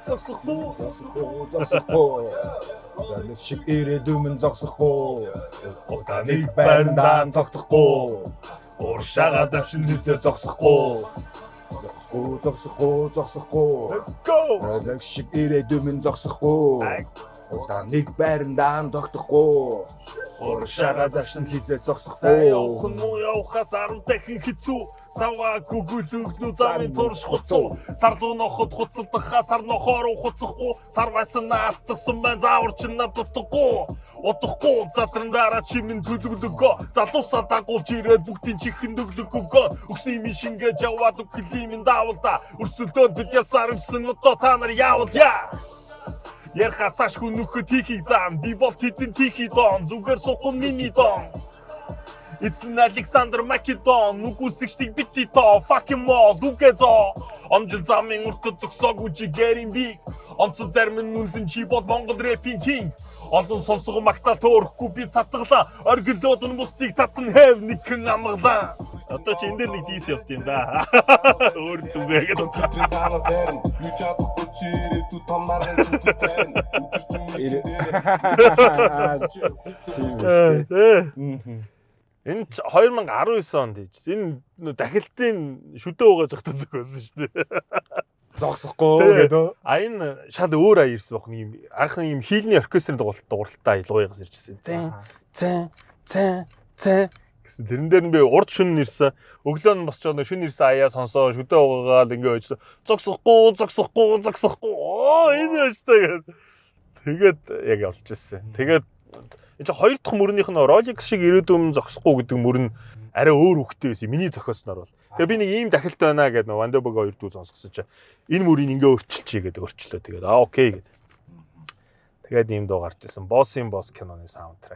Зогсохгүй. Нэг шиг ирээдүйн зогсохгүй. Утаныг байрандаа тогтохгүй. Ууршаага давшин хизээ зогсохгүй. Зогсохгүй. Let's go. Нэг шиг ирээдүйн зогсохгүй. Утаныг байрандаа тогтохгүй. Ууршаага давшин хизээ зогсохгүй. Явах нь явахаас 10 дахин хэцүү. Саваа гүгүлүгнүү замын турш хуцуу. Сарлуу ноход хуцалдахаа сар нохоор хуцахгүй. Сарвасан наатсан байна заавар чин над дутхгүй. Удахгүй задрандаараа чимэн төлөвлөгөө. Залуусаа дагуулж ирээд бүгдийн чихэн дөглөгөө. Өксний минь шингээж яваад үхлимэн давалда. Өрсөлдөөн бид ялсарсан одоо та нар яавал яа. Ярхасаш хүнөхөд хийхийг зам. Би бол тэдэн хийхий дон. Зүгээр сукун миний дон. Эцэн Александр Македон нүгүсэгчдийг бити тоо fucking mall үгээзоо онжил замын уртд зогсоогүй жигэрийн би онцон зарим нь нүлдэн чи бол Монгол рэпийн king одон сонсгоо магтаа төөрөхгүй би цатгалаа оргилдод нь мустыг татан хэв нэгэн амгалаа одоо чи энэ дээр нэг дийс явт юм да өөр зүгээгээд Тэтрэн цаанаас дайрна юу чадахгүй чи ирээдүй том наран зүтэн Энэ 2019 онд хийж. Энэ дахилтын шүдэ угааж захтаа зохиосон шүү дээ. Зогсохгүй гэдэг. А энэ шал өөр аяа ирсэн баг юм. Анхан юм хийлний оркестрийн дугуултаа илгууягаас иржсэн. Цэн гэсэн. Тэрэн дээр нь би урд шүн нэрсэн. Өглөө нь босч байгаа шүн нэрсэн аяа сонсоо шүдэ угаагаад ингээ ойжсон. Зогсохгүй. Оо энэ яштай гэдэг. Тэгээд яг явж ирсэн. Тэгээд энэ хоёр дахь мөрнийх нь Rolex шиг ирээдүйн зогсохгүй гэдэг мөр нь арай өөр хөвгтэй байсан. Миний зохиосноор бол. Тэгээ би нэг ийм дахилт байна гэдэг нэг Вандебог хоёр дүү сонсгосон чинь энэ мөрийг ингээ өөрчилчихье гэдэг өөрчлөө. Тэгээд окей гэдэг. Тэгээд ийм дуу гарч ирсэн. Boss-ийн Boss киноны саундтрек.